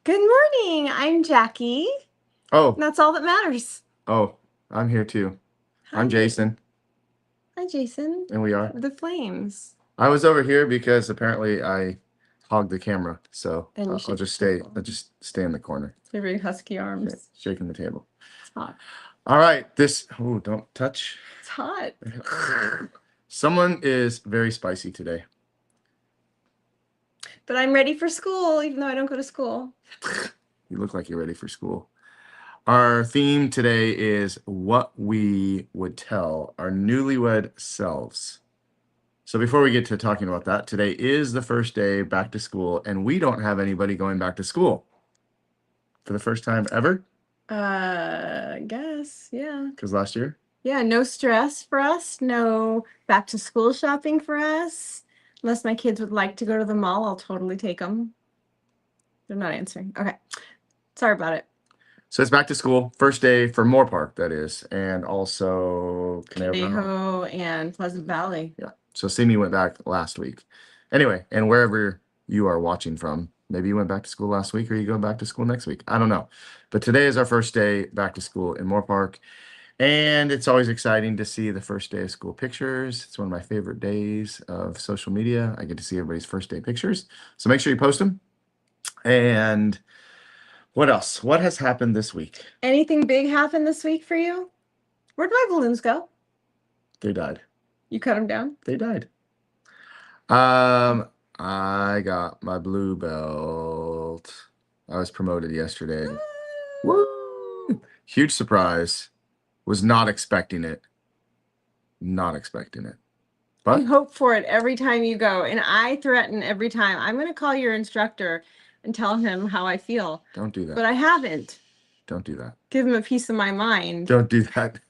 Good morning. I'm Jackie. Oh, That's all that matters. I'm here too. Hi. I'm Jason, Hi, Jason. and we are. The Flames. I was over here because apparently I hogged the camera, so And you I'll shake just the stay. table. I'll just stay in the corner, Your very husky arms. shaking the table. It's hot. All right, don't touch. It's hot. Someone is very spicy today. But I'm ready for school, even though I don't go to school. You look like you're ready for school. Our theme today is what we would tell our newlywed selves. So before we get to talking about that, today is the first day back to school, and we don't have anybody going back to school for the first time ever. I guess, yeah. Because last year? Yeah, no stress for us. No back to school shopping for us. Unless my kids would like to go to the mall, I'll totally take them. They're not answering. Okay. Sorry about it. So it's back to school, first day for Moore Park, that is, and also Conejo and Pleasant Valley. Yeah. So Simi went back last week. Anyway, and wherever you are watching from, maybe you went back to school last week or you go back to school next week. I don't know. But today is our first day back to school in Moore Park. And it's always exciting to see the first day of school pictures. It's one of my favorite days of social media. I get to see everybody's first day pictures. So make sure you post them. And what else? What has happened this week? Anything big happened this week for you? Where'd my balloons go? They died. You cut them down? They died. I got my blue belt. I was promoted yesterday. Woo! Huge surprise. Was not expecting it. Not expecting it. I But hope for it every time you go. And I threaten every time. I'm going to call your instructor and tell him how I feel. don't do that. But I haven't. Don't do that. Give him a piece of my mind. Don't do that.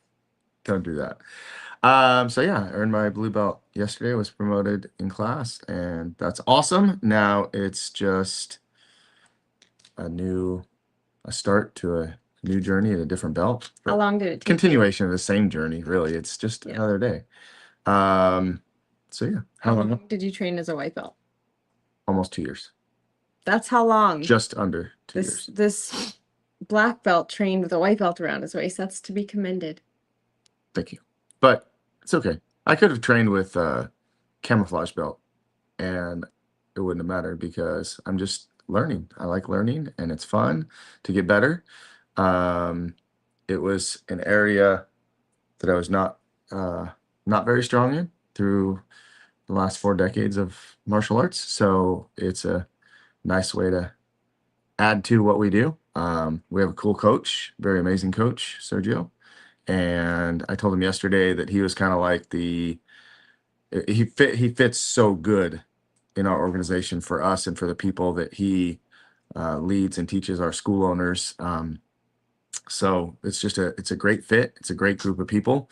Don't do that. So yeah, I earned my blue belt yesterday. Was promoted in class, and that's awesome. Now it's just a start to a new journey at a different belt. How long did it take? Continuation of the same journey, really. It's just another day. So yeah. How long did you train as a white belt? Almost 2 years. That's how long. Just under 2 years. This black belt trained with a white belt around his waist. That's to be commended. Thank you. But it's okay. I could have trained with a camouflage belt and it wouldn't have mattered because I'm just learning. I like learning and it's fun to get better. It was an area that I was not very strong in through the last 4 decades of martial arts. So it's a nice way to add to what we do. We have a cool coach, very amazing coach, Sergio. And I told him yesterday that he was kind of like he fits so good in our organization for us and for the people that he leads and teaches our school owners. So it's a great fit. It's a great group of people.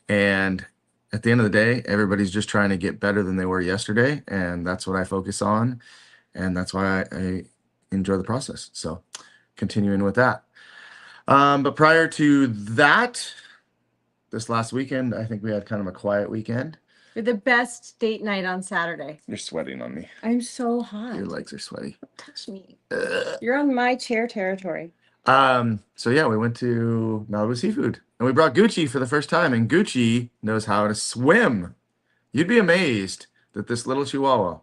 And at the end of the day, everybody's just trying to get better than they were yesterday. And that's what I focus on. And that's why I enjoy the process. So continuing with that. But prior to that, this last weekend, I think we had kind of a quiet weekend. You're the best date night on Saturday. You're sweating on me. I'm so hot. Your legs are sweaty. Don't touch me. You're on my chair territory. So yeah, we went to Malibu Seafood and we brought Gucci for the first time, and Gucci knows how to swim. You'd be amazed that this little Chihuahua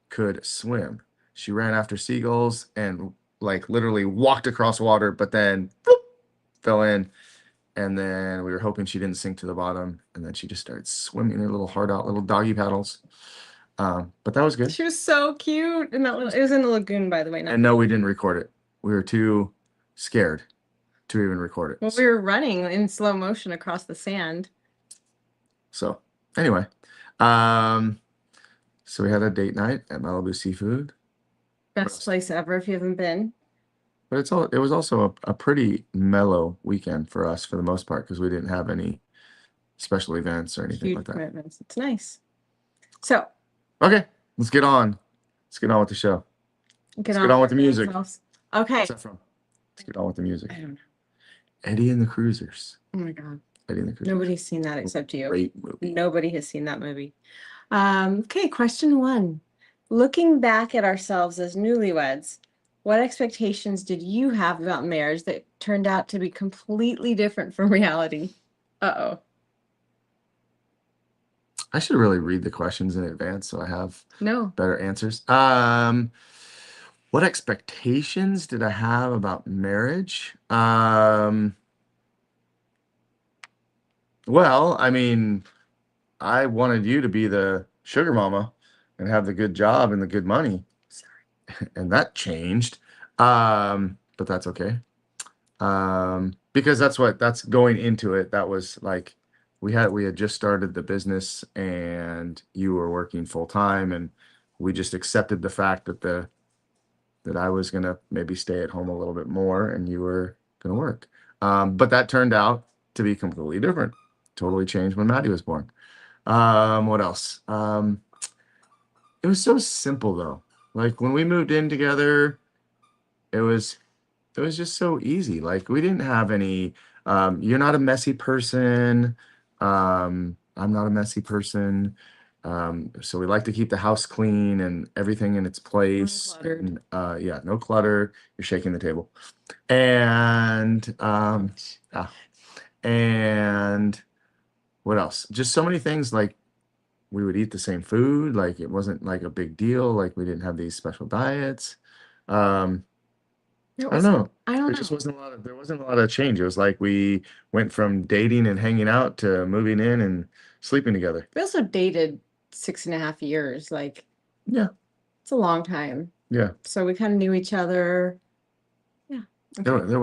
could swim. She ran after seagulls and like literally walked across water, but then fell in. And then we were hoping she didn't sink to the bottom. And then she just started swimming her little heart out, little doggy paddles. But that was good. She was so cute. And it was in the lagoon, by the way. And no, we didn't record it. We were too scared to even record it. Well, we were running in slow motion across the sand. So anyway, So we had a date night at Malibu Seafood. Best place ever if you haven't been. But it was also a pretty mellow weekend for us for the most part because we didn't have any special events or anything Huge like that. commitments. It's nice. So Okay, let's get on. Let's get on with the show. get Let's on get on with the with music. ourselves. Okay. What's that from? Let's get on with the music. I don't know. Eddie and the Cruisers. Oh my God. Eddie and the Cruisers. Nobody's seen that except you. Great movie. Nobody has seen that movie. Okay, question 1. Looking back at ourselves as newlyweds, what expectations did you have about marriage that turned out to be completely different from reality? Uh-oh. I should really read the questions in advance so I have No. better answers. What expectations did I have about marriage? Well, I mean, I wanted you to be the sugar mama and have the good job and the good money. Sorry. And that changed. But that's okay. Because that's going into it. That was like we had just started the business and you were working full time and we just accepted the fact that I was gonna maybe stay at home a little bit more and you were gonna work. But that turned out to be completely different. Totally changed when Maddie was born. What else? It was so simple though. Like when we moved in together, it was just so easy. Like we didn't have any you're not a messy person. I'm not a messy person. So we like to keep the house clean and everything in its place. Uncluttered. And yeah, no clutter. You're shaking the table. And and what else? Just so many things like we would eat the same food, like it wasn't like a big deal, like we didn't have these special diets. Um, It I don't wasn't- know. I don't There know. just wasn't a lot of change. It was like we went from dating and hanging out to moving in and sleeping together. We also dated 6.5 years. Like, Yeah, it's a long time. yeah. So we kind of knew each other. Yeah. There Okay.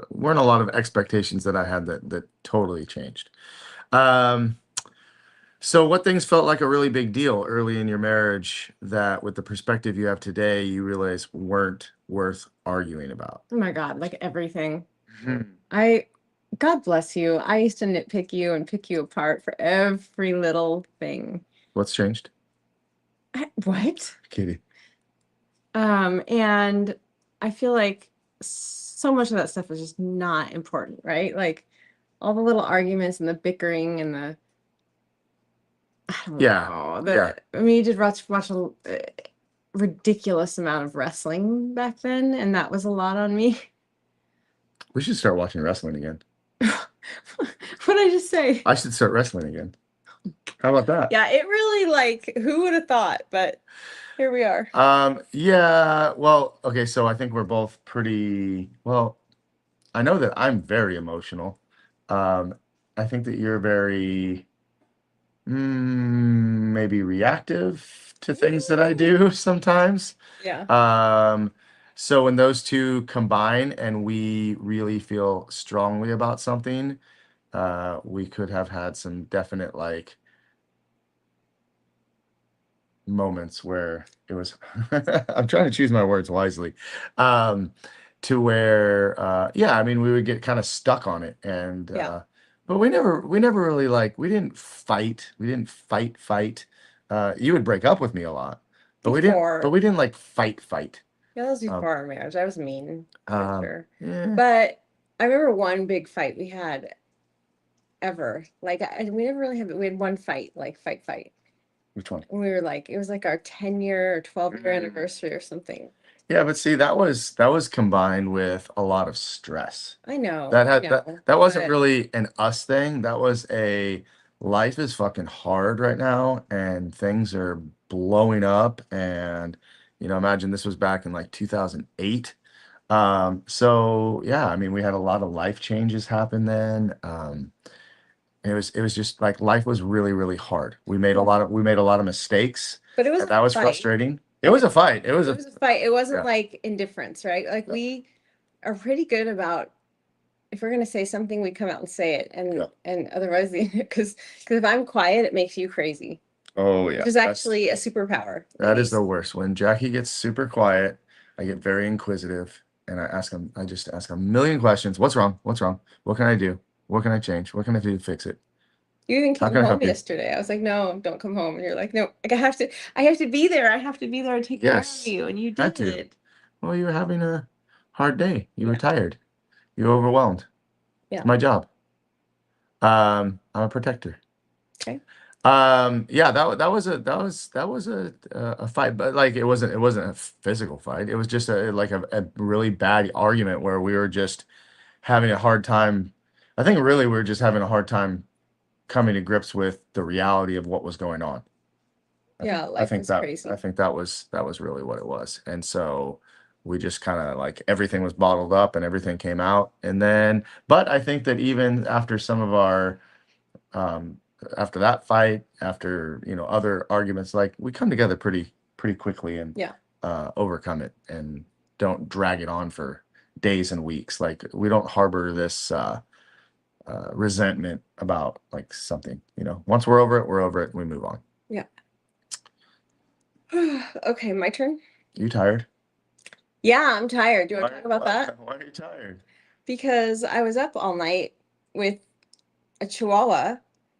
weren't a lot of expectations that I had that totally changed. Um, so what things felt like a really big deal early in your marriage that with the perspective you have today, you realize weren't worth arguing about? Oh my God, like everything. Mhm. God bless you. I used to nitpick you and pick you apart for every little thing. What's changed? What? Katie. And I feel like so much of that stuff is just not important, right? Like all the little arguments and the bickering and I don't Yeah, know. yeah. I mean, you did watch a ridiculous amount of wrestling back then, and that was a lot on me. We should start watching wrestling again. What did I just say? I should start wrestling again. How about that? Yeah, it really like who would have thought, but here we are. Yeah, well, okay, so I think we're both pretty, well, I know that I'm very emotional. I think that you're very maybe reactive to things that I do sometimes. Yeah. So when those two combine and we really feel strongly about something, we could have had some definite like moments where it was I'm trying to choose my words wisely. To where yeah, I mean we would get kind of stuck on it and Yeah. but we never really like we didn't fight. We didn't fight. You would break up with me a lot. But we Before. didn't like fight. Yeah, that was Um, before our marriage. I was mean, for sure. yeah. But I remember one big fight we had ever. Like we never really had, we had one fight, like fight. Which one? And we were like, it was like our 10-year or 12-year anniversary or something. Yeah, but see, that was combined with a lot of stress. I know. That I had know. that wasn't But really an us thing. That was a life is fucking hard right now and things are blowing up and imagine this was back in like 2008. So yeah, I mean we had a lot of life changes happen then. It was just like life was really, really hard. We made a lot of mistakes it was and a that was fight. frustrating. It was a fight. It was It was a fight. It wasn't yeah. like indifference, right? Like Yeah. we are pretty good about if we're gonna say something, we come out and say it, Yeah. and otherwise, because if I'm quiet, it makes you crazy. Oh which yeah, is actually a superpower, that is ladies. the worst. When Jackie gets super quiet, I get very inquisitive and I just ask a million questions. What's wrong? What's wrong? What can I do? What can I change? What can I do to fix it? You even How came can I home help you? yesterday. I was like, no, don't come home. And you're like, no, like, I have to be there. I have to be there to take care of Yes, you. And you had to. did. Well, you were having a hard day. You were Yeah. tired. You were overwhelmed. It's Yeah. my job. I'm a protector. Okay. Yeah, that was a fight, but like it wasn't a physical fight. It was just a really bad argument where we were just having a hard time. I think really we were just having a hard time coming to grips with the reality of what was going on. I think Yeah. I Life think is that I crazy. think that was really what it was. And so we just kind of like everything was bottled up and everything came out. And then, but I think that even after some of our um, after that fight, after other arguments, like we come together pretty quickly and Yeah. overcome it and don't drag it on for days and weeks. Like we don't harbor this resentment about like something. Once we're over it, we move on. Yeah. Okay. My turn. You tired? Yeah. I'm tired. Do you want to Why, talk about why, that? why are you tired? Because I was up all night with a chihuahua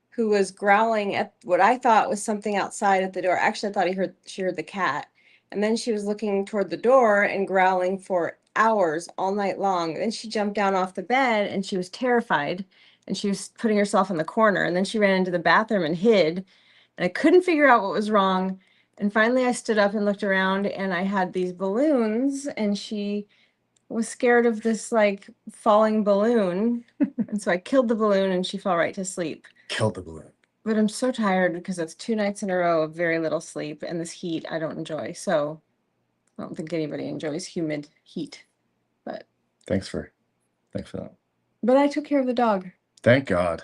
who was growling at what I thought was something outside at the door. Actually, I thought she heard the cat. And then she was looking toward the door and growling for hours all night long. Then she jumped down off the bed and she was terrified and she was putting herself in the corner. And then she ran into the bathroom and hid. And I couldn't figure out what was wrong. And finally I stood up and looked around and I had these balloons and she was scared of this like falling balloon. And so I killed the balloon and she fell right to sleep. Killed the balloon. But I'm so tired because it's 2 nights in a row of very little sleep and this heat I don't enjoy. So I don't think anybody enjoys humid heat. But Thanks for that. but I took care of the dog. Thank God.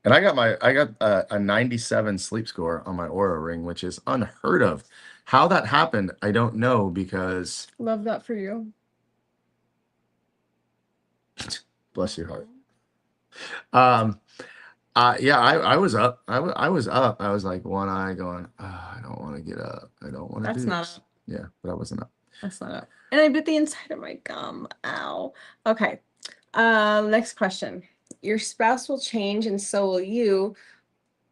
And I got a 97 sleep score on my Aura ring, which is unheard of. How that happened, I don't know because Love that for you. bless your heart. Um, yeah, I was up. I was up. I was like one eye going, "Ah, I don't want to get up. I don't want to That's do not this." up. Yeah, but I wasn't up. That's not up. And I bit the inside of my gum. Ow. Okay. Next question. Your spouse will change and so will you.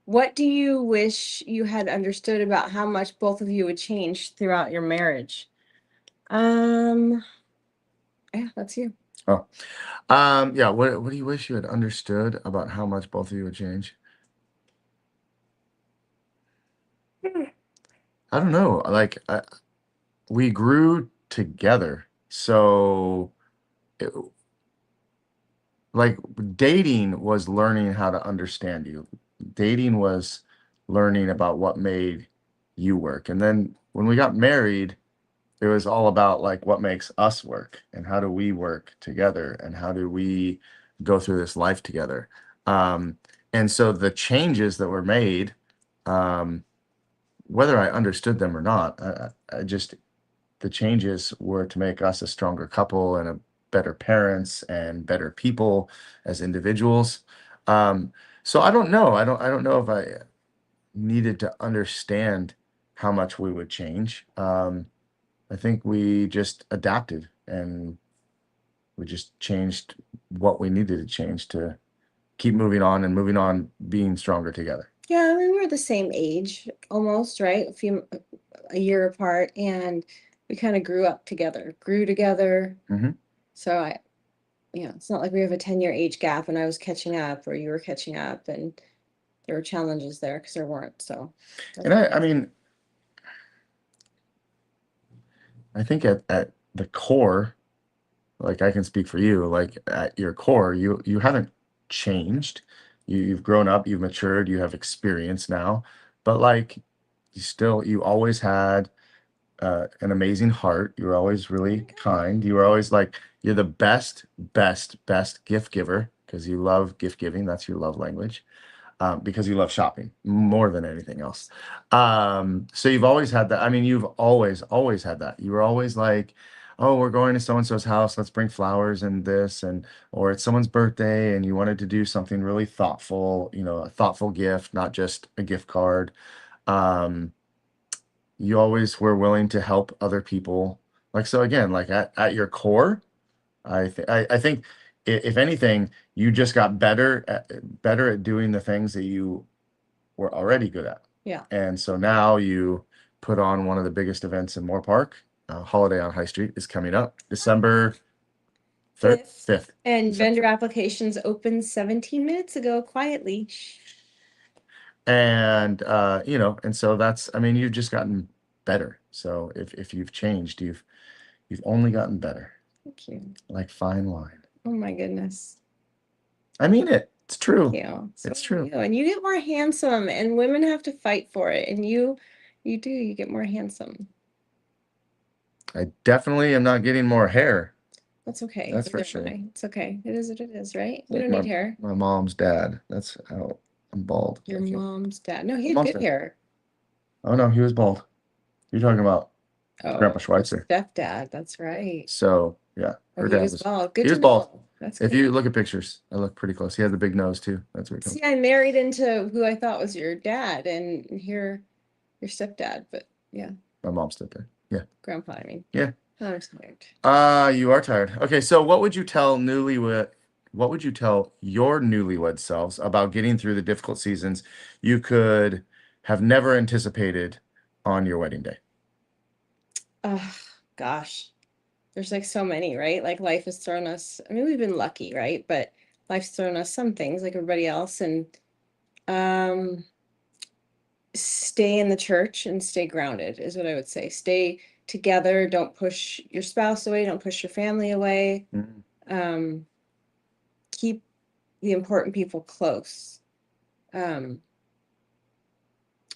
What do you wish you had understood about how much both of you would change throughout your marriage? Um, yeah, that's you. Oh, yeah. What do you wish you had understood about how much both of you would change? I don't know. Like, we grew together, so it, like dating was learning how to understand you. Dating was learning about what made you work. And then when we got married, it was all about like what makes us work and how do we work together and how do we go through this life together. Um, and so the changes that were made, um, whether I understood them or not, I just the changes were to make us a stronger couple and a better parents and better people as individuals. Um, so I don't know. I don't know if I needed to understand how much we would change. I think we just adapted and we just changed what we needed to change to keep moving on, being stronger together. Yeah, I mean, we were the same age almost, right? A year apart, and we kind of grew together. Hmm. So it's not like we have a 10-year age gap and I was catching up or you were catching up, and there were challenges there because there weren't. So And I mean, I think at the core, like I can speak for you, like at your core, you haven't changed. You've grown up, you've matured, you have experience now, but like you always had an amazing heart. You were always really kind. You were always like you're the best gift giver because you love gift giving. That's your love language. Because you love shopping more than anything else. So you've always had that. I mean, you've always had that. You were always like, oh, we're going to so and so's house. Let's bring flowers and this, and or it's someone's birthday, and you wanted to do something really thoughtful. A thoughtful gift, not just a gift card. Um, you always were willing to help other people. Like, so again, like at your core, I think if anything, you just got better at doing the things that you were already good at. Yeah. And so now you put on one of the biggest events in Moore Park. Holiday on High Street is coming up December 5th. And vendor applications opened 17 minutes ago, quietly. And and so that's, I mean, you've just gotten better. So if you've changed, you've only gotten better. Thank you. Like fine wine. Oh my goodness. I mean it. It's true. Thank you. So It's true. you. And you get more handsome, and women have to fight for it. And you get more handsome. I definitely am not getting more hair. That's okay. That's for Neither sure. am I. It's okay. It is what it is, right? We Like don't need hair. my mom's dad. That's how I'm bald. Your Thank you. mom's dad. No, he had Mom's good dad. hair. Oh no, he was bald. You're talking about Oh, Grandpa Schweitzer. stepdad. That's right. So yeah, Oh, her he dad was was bald. Good he to was bald. know. That's If good. you look at pictures, I look pretty close. He has the big nose too. That's where it comes. See, I married into who I thought was your dad, and here your stepdad. But yeah, My mom's stepdad. Yeah. grandpa. I mean, Yeah. I'm tired. You are tired. Okay, so what would you tell your newlywed selves about getting through the difficult seasons you could have never anticipated on your wedding day? Oh gosh, there's like so many, right? Like life has thrown us. I mean, we've been lucky, right? But life's thrown us some things like everybody else, and um, stay in the church and stay grounded is what I would say. Stay together. Don't push your spouse away. Don't push your family away. Mm. Keep the important people close. And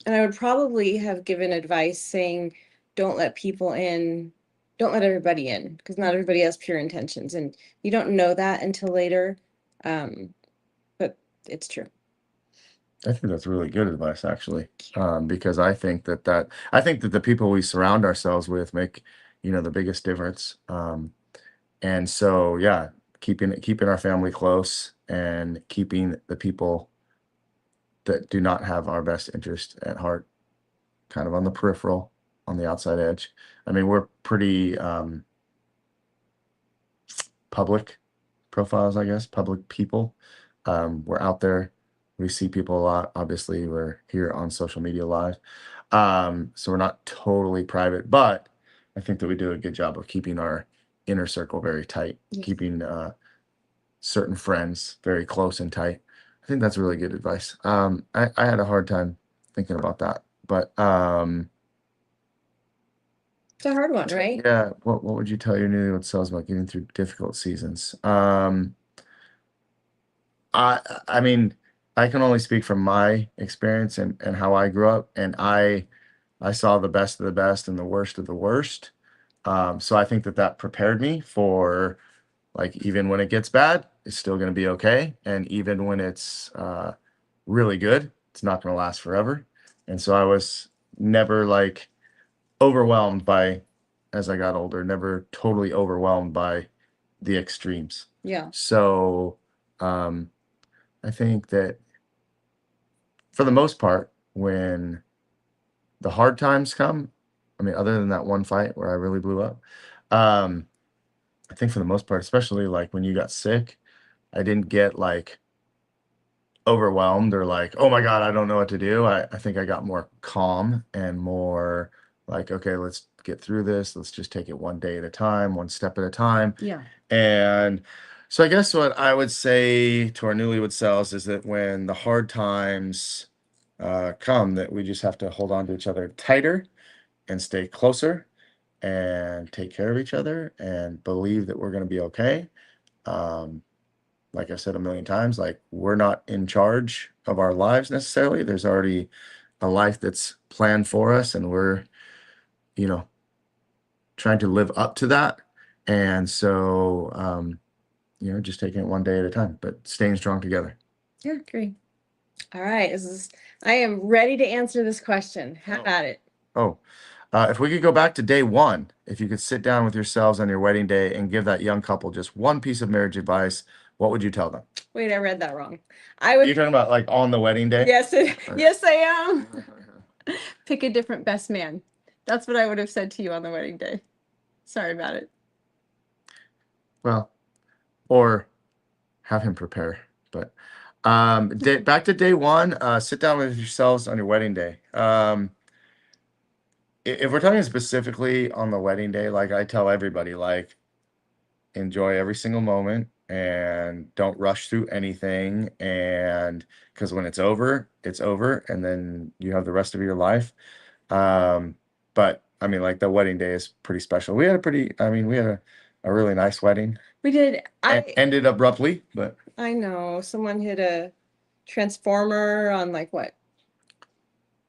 I would probably have given advice saying, don't let people in, don't let everybody in, because not everybody has pure intentions. And you don't know that until later. But it's true. I think that's really good advice, actually, because I think that the people we surround ourselves with make, the biggest difference. And so, yeah, keeping our family close and keeping the people that do not have our best interest at heart kind of on the peripheral, on the outside edge. I mean, we're pretty public profiles, I guess, public people. We're out there. We see people a lot. Obviously, we're here on social media live. So we're not totally private, but I think that we do a good job of keeping our inner circle very tight, Yes. keeping certain friends very close and tight. I think that's really good advice. I had a hard time thinking about that, but It's a hard one, right? yeah, what would you tell your newlywed selves about getting through difficult seasons? I mean, I can only speak from my experience and how I grew up, and I saw the best of the best and the worst of the worst. So I think that prepared me for, like, even when it gets bad, it's still going to be okay, and even when it's really good, it's not going to last forever. And so I was never like overwhelmed by, as I got older, never totally overwhelmed by the extremes. Yeah. So I think that for the most part, when the hard times come, I mean, other than that one fight where I really blew up, I think for the most part, especially like when you got sick, I didn't get like overwhelmed or like, oh my God, I don't know what to do. I think I got more calm and more like, okay, let's get through this. Let's just take it one day at a time, one step at a time. Yeah. And so I guess what I would say to our newlywed selves is that when the hard times come, that we just have to hold on to each other tighter and stay closer and take care of each other and believe that we're going to be okay. Like I said a million times, like we're not in charge of our lives necessarily. There's already a life that's planned for us, and we're, trying to live up to that. And so, just taking it one day at a time, but staying strong together. Yeah, agree. All right. I am ready to answer this question. Have at it. Oh, if we could go back to day one, if you could sit down with yourselves on your wedding day and give that young couple just one piece of marriage advice, what would you tell them? Wait, I read that wrong. You're talking about like on the wedding day? Yes, yes, I am. Pick a different best man. That's what I would have said to you on the wedding day. Sorry about it. Well, or have him prepare. But back to day one, sit down with yourselves on your wedding day. If we're talking specifically on the wedding day, like I tell everybody, like enjoy every single moment and don't rush through anything. And because when it's over, and then you have the rest of your life. But I mean, like the wedding day is pretty special. We had a really nice wedding. We did. Ended abruptly, but I know someone hit a transformer on like what?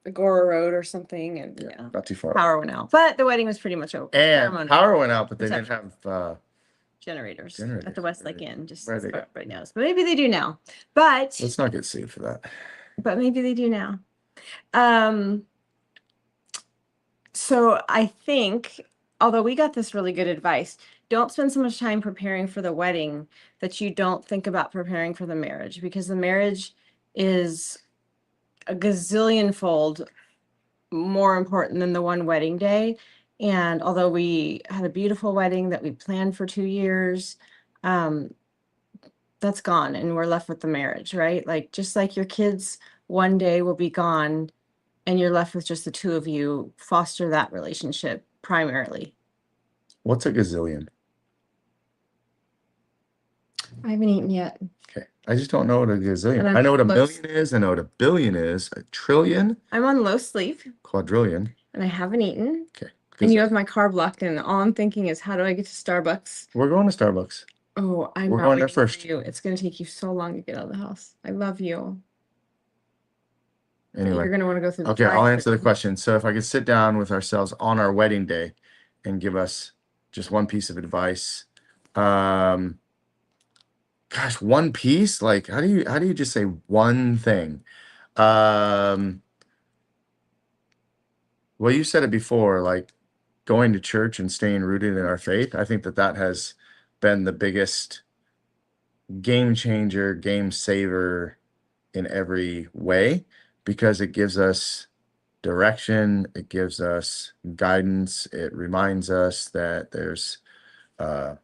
Agora Road or something, and yeah, not too far. power went out. But the wedding was pretty much over. And Ceremony. power went out, but they didn't Reception. have Generators at generators. the Westlake Inn, just Where as they go. everybody knows. But maybe they do now. But Let's not get sued for that. but maybe they do now. So I think, although we got this really good advice, don't spend so much time preparing for the wedding that you don't think about preparing for the marriage, because the marriage is a gazillion fold more important than the one wedding day. And although we had a beautiful wedding that we planned for 2 years, that's gone and we're left with the marriage, right? Like just like your kids one day will be gone and you're left with just the two of you, foster that relationship primarily. What's a gazillion? I haven't eaten yet. Okay. I just don't know what a gazillion. And I'm I know what a close. million is. I know what a billion is. A trillion, I'm on low sleep quadrillion. and I haven't eaten. Okay. And you have my carb locked in. All I'm thinking is, how do I get to Starbucks? We're going to Starbucks. Oh, I'm We're not going there waiting for first. you. It's going to take you so long to get out of the house. I love you. Anyway. You're going to want to go through the Okay, I'll drive-thru. answer the question. So if I could sit down with ourselves on our wedding day and give us just one piece of advice. Gosh, one piece? Like how do you just say one thing? Well, you said it before, like going to church and staying rooted in our faith. I think that has been the biggest game changer, game saver in every way, because it gives us direction, it gives us guidance, it reminds us that that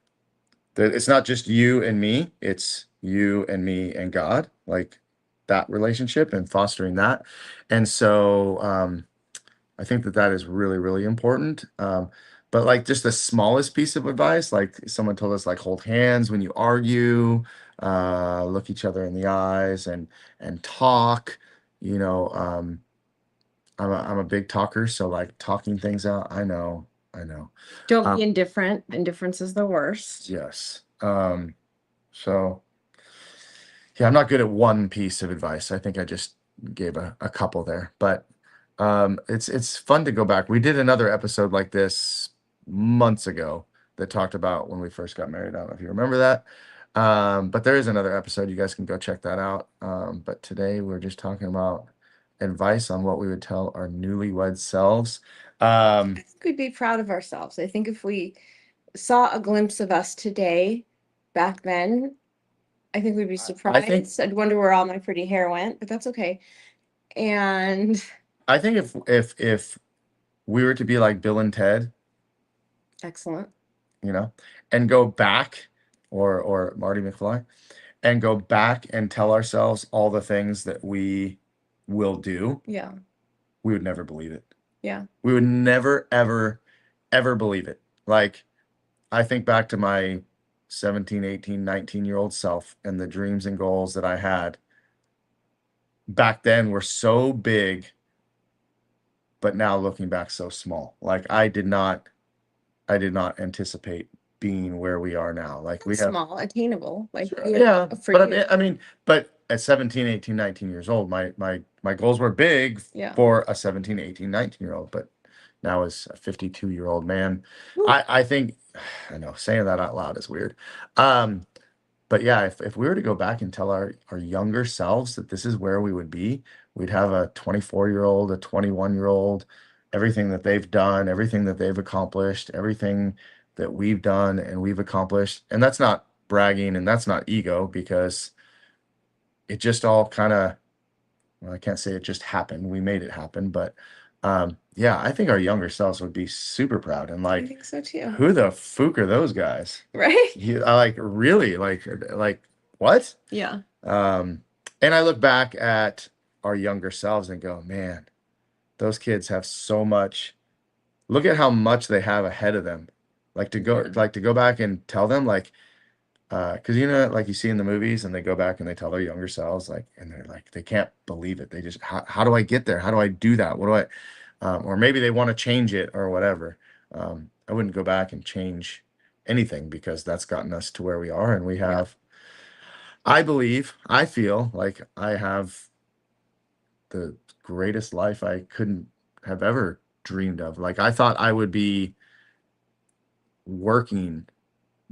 it's not just you and me, it's you and me and God, like that relationship and fostering that. And so I think that is really, really important. But like just the smallest piece of advice, like someone told us, like hold hands when you argue, look each other in the eyes and talk. You know, I'm a big talker, so like talking things out. I know. Don't be indifferent. Indifference is the worst. Yes. So yeah, I'm not good at one piece of advice. I think I just gave a couple there, but it's fun to go back. We did another episode like this months ago that talked about when we first got married. I don't know if you remember that. But there is another episode. You guys can go check that out. But today we're just talking about advice on what we would tell our newlywed selves. I think we'd be proud of ourselves. I think if we saw a glimpse of us today, back then, I think we'd be surprised. I'd wonder where all my pretty hair went, but that's okay. And I think if we were to be like Bill and Ted, excellent, and go back, or Marty McFly, and go back and tell ourselves all the things that we will do, yeah, we would never believe it. Yeah. We would never, ever, ever believe it. Like, I think back to my 17, 18, 19-year-old self and the dreams and goals that I had back then were so big, but now looking back so small. Like I did not anticipate being where we are now. Like we have small, attainable. Like yeah, for but you. I mean, but at 17, 18, 19 years old, my goals were big for a 17, 18, 19-year-old, but now as a 52-year-old man, I think, I know saying that out loud is weird. But yeah, if we were to go back and tell our younger selves that this is where we would be, we'd have a 24-year-old, a 21-year-old, everything that they've done, everything that they've accomplished, everything that we've done and we've accomplished. And that's not bragging and that's not ego, because it just all kind of, well, I can't say it just happened. We made it happen, but Yeah, I think our younger selves would be super proud and I like, think so too. who the fook are those guys? Right? I like really like what? Yeah. Um, and I look back at our younger selves and go, man, those kids have so much. Look at how much they have ahead of them. Yeah. Like to go back and tell them like, because you know, like you see in the movies, and they go back and they tell their younger selves, like, and they're like, they can't believe it. They just, how do I get there? How do I do that? What do I, or maybe they want to change it or whatever. I wouldn't go back and change anything because that's gotten us to where we are, and we Yeah. have. I believe, I feel like I have the greatest life I couldn't have ever dreamed of. Like I thought I would be working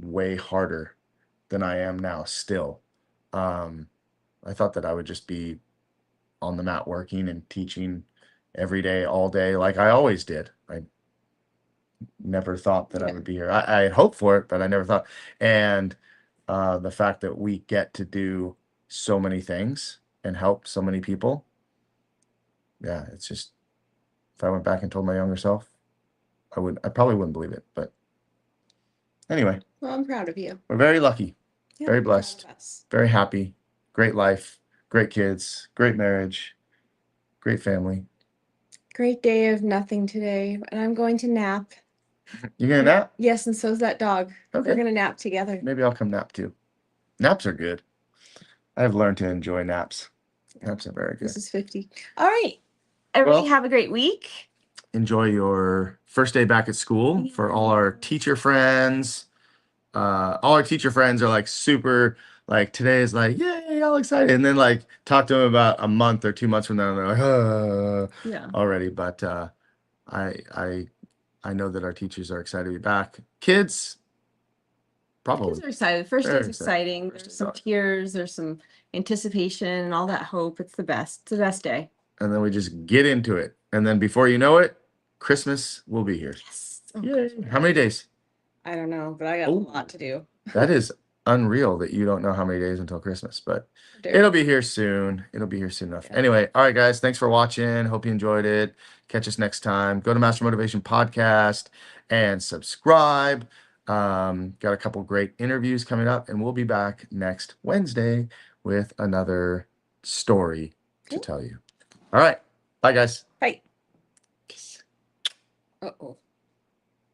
way harder than I am now still. Um, I thought that I would just be on the mat working and teaching every day, all day, like I always did. I never thought that I Yeah. would be here. I had hoped for it, but I never thought. And the fact that we get to do so many things and help so many people, yeah, it's just, if I went back and told my younger self, I probably wouldn't believe it. But anyway, Well, I'm proud of you. we're very lucky, Yeah, very I'm proud blessed, of us. very happy, great life, great kids, great marriage, great family. Great day of nothing today, and I'm going to nap. You gonna nap? Yes, and so's that dog. We're Okay. gonna nap together. Maybe I'll come nap too. Naps are good. I've learned to enjoy naps. Naps are very good. This is 50. All right. Everybody Well, have a great week. enjoy your first day back at school for all our teacher friends. All our teacher friends are like super, like today is like, yay, all excited. And then like talk to them about a month or 2 months from now, and they're like, Yeah. already. But I I I know that our teachers are excited to be back. Kids, probably. Kids are excited. First Very day's excited. exciting. First There's day's some awesome. tears, there's some anticipation and all that hope. It's the best. It's the best day. And then we just get into it. And then before you know it, Christmas will be here. Yes. Oh, Yay. How many days? I don't know, but I got a lot to do. That is unreal that you don't know how many days until Christmas, but Dare it'll you. be here soon. It'll be here soon enough. Yeah. Anyway, all right, guys, thanks for watching. Hope you enjoyed it. Catch us next time. Go to Master Motivation Podcast and subscribe. Got a couple great interviews coming up, and we'll be back next Wednesday with another story to Okay. tell you. All right. Bye, guys. Bye. Uh-oh.